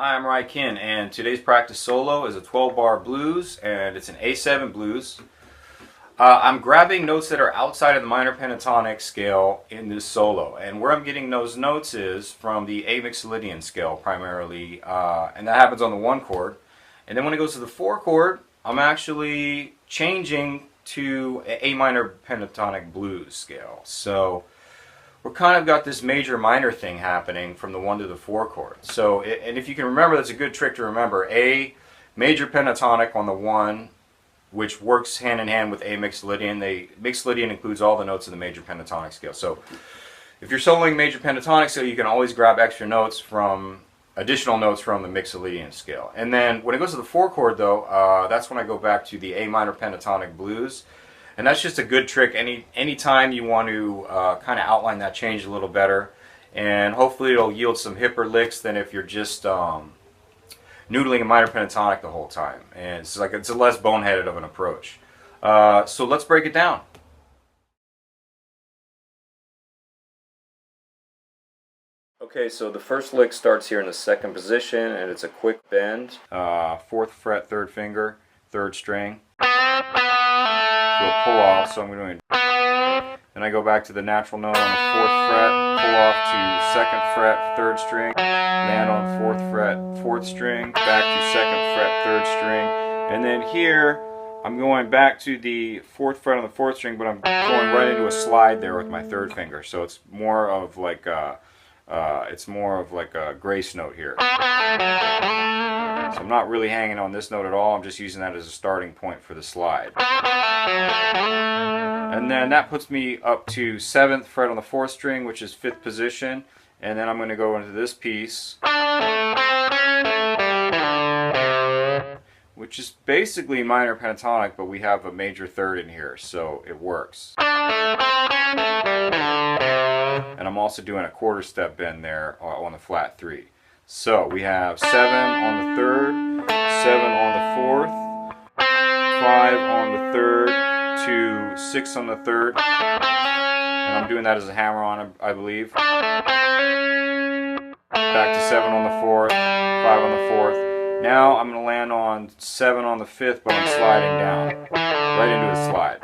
Hi, I'm Rai Kin, and today's practice solo is a 12-bar blues, and it's an A7 blues. I'm grabbing notes that are outside of the minor pentatonic scale in this solo, and where I'm getting those notes is from the A Mixolydian scale primarily, and that happens on the 1 chord. And then when it goes to the 4 chord, I'm actually changing to A minor pentatonic blues scale. So we're kind of got this major minor thing happening from the 1 to the 4 chord. So, and if you can remember, that's a good trick to remember. A major pentatonic on the 1, which works hand in hand with A Mixolydian. Mixolydian includes all the notes of the major pentatonic scale. So if you're soloing major pentatonic scale, you can always grab extra notes from, additional notes from the Mixolydian scale. And then when it goes to the 4 chord though, that's when I go back to the A minor pentatonic blues. And that's just a good trick any time you want to kind of outline that change a little better, and hopefully it'll yield some hipper licks than if you're just noodling a minor pentatonic the whole time. And it's a less boneheaded of an approach. So let's break it down. Okay, so the first lick starts here in the 2nd position, and it's a quick bend. 4th fret, 3rd finger, 3rd string. Do a pull off, so I'm doing. Then I go back to the natural note on the 4th fret, pull off to 2nd fret, 3rd string, land on 4th fret, 4th string, back to 2nd fret, 3rd string, and then here I'm going back to the 4th fret on the 4th string, but I'm going right into a slide there with my 3rd finger. So it's more of like a grace note here. So I'm not really hanging on this note at all, I'm just using that as a starting point for the slide. And then that puts me up to 7th fret on the 4th string, which is 5th position, and then I'm going to go into this piece, which is basically minor pentatonic, but we have a major 3rd in here, so it works. And I'm also doing a quarter step bend there on the flat 3. So we have 7 on the 3rd, 7 on the 4th, 5 on the 3rd, to 6 on the 3rd, and I'm doing that as a hammer on, I believe. Back to 7 on the 4th, 5 on the 4th. Now I'm going to land on 7 on the 5th, but I'm sliding down, right into a slide.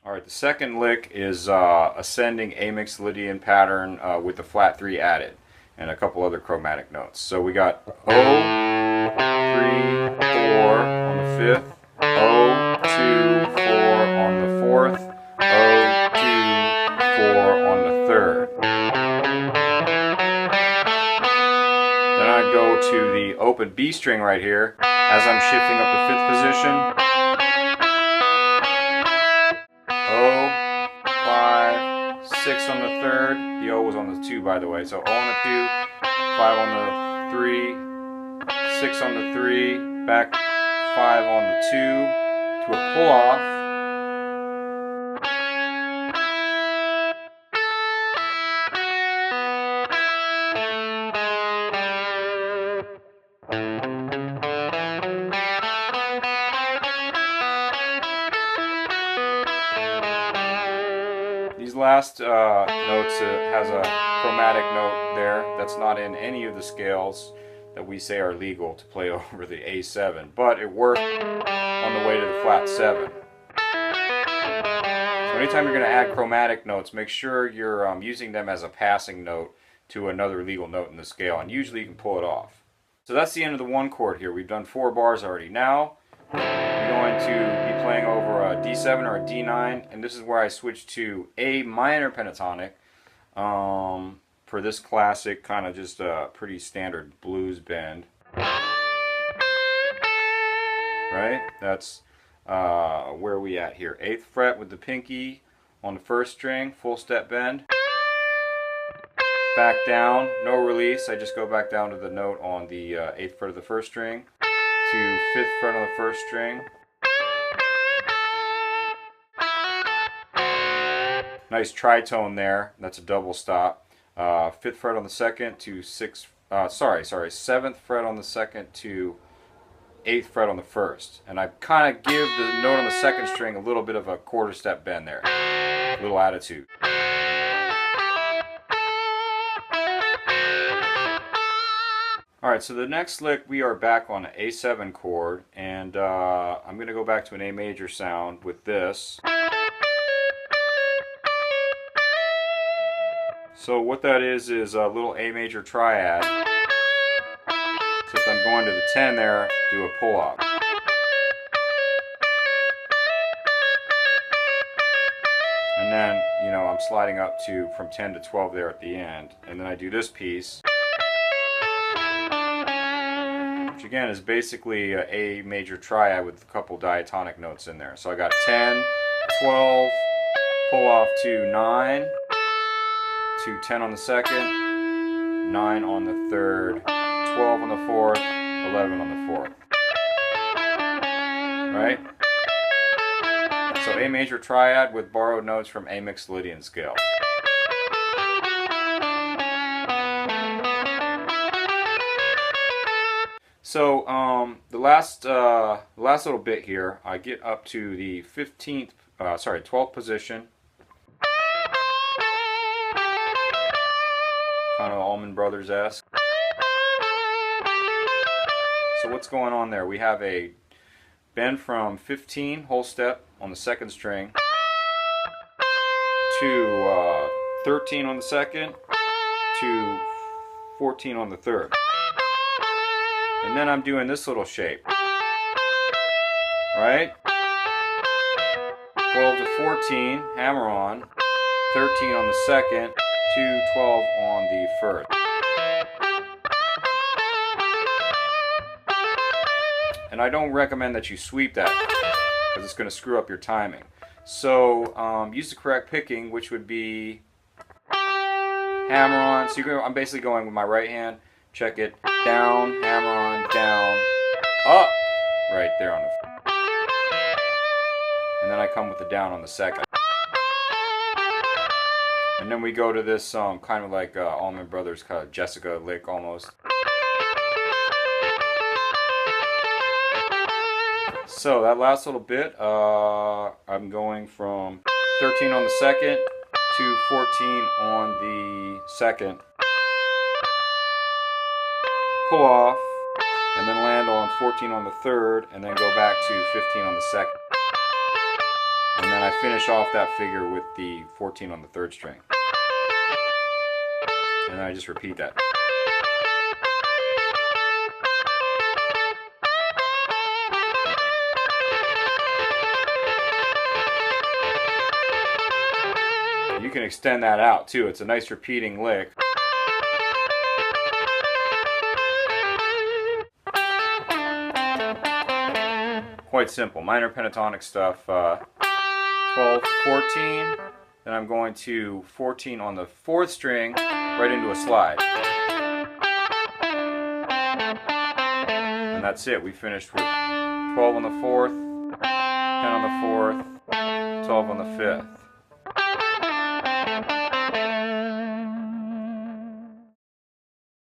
Alright, the second lick is ascending A Mixolydian pattern with the flat 3 added, and a couple other chromatic notes. So we got O, 3, 4 on the 5th, O, 2, 4 on the 4th, O, 2, 4 on the 3rd. Then I go to the open B string right here as I'm shifting up the 5th position. O, 5, 6 on the 3rd. The O was on the 2, by the way. So O on the 2, 5 on the 3, 6 on the 3, back 5 on the 2 to a pull off. These last notes has a chromatic note there that's not in any of the scales that we say are legal to play over the A7, but it worked on the way to the flat 7. So anytime you're going to add chromatic notes, make sure you're using them as a passing note to another legal note in the scale, and usually you can pull it off. So that's the end of the 1 chord here. We've done 4 bars already. Now we're going to be playing over a D7 or a D9, and this is where I switch to A minor pentatonic for this classic kind of just a pretty standard blues bend. Right? That's where are we at here? 8th fret with the pinky on the 1st string, full step bend. Back down, no release. I just go back down to the note on the 8th fret of the 1st string, to 5th fret on the 1st string. Nice tritone there. That's a double stop. 5th fret on the 2nd to 7th fret on the 2nd to 8th fret on the 1st. And I kind of give the note on the 2nd string a little bit of a quarter step bend there. A little attitude. Alright, so the next lick we are back on an A7 chord, and I'm going to go back to an A major sound with this. So what that is a little A major triad. So if I'm going to the 10 there, do a pull off. And then, you know, I'm sliding up to from 10 to 12 there at the end. And then I do this piece, which again is basically a A major triad with a couple diatonic notes in there. So I got 10, 12, pull off to 9, to 10 on the second, 9 on the third, 12 on the fourth, 11 on the fourth. Right? So A major triad with borrowed notes from A Mixolydian scale. So the last little bit here, I get up to the 12th position. Kind of Allman Brothers-esque. So what's going on there? We have a bend from 15 whole step on the second string to 13 on the second to 14 on the third. And then I'm doing this little shape, right? 12 to 14, hammer on, 13 on the second, to 12 on the first. And I don't recommend that you sweep that because it's going to screw up your timing. So use the correct picking, which would be hammer on. So I'm basically going with my right hand. Check it. Down, hammer on, down, up. Right there on the first. And then I come with the down on the second. And then we go to this kind of like Allman Brothers kind of Jessica lick almost. So that last little bit, I'm going from 13 on the second to 14 on the second. Pull off, and then land on 14 on the third, and then go back to 15 on the second. And then I finish off that figure with the 14 on the third string. And then I just repeat that. You can extend that out too. It's a nice repeating lick. Quite simple. Minor pentatonic stuff. 12, 14. Then I'm going to 14 on the fourth string, right into a slide. And that's it. We finished with 12 on the fourth, 10 on the fourth, 12 on the fifth.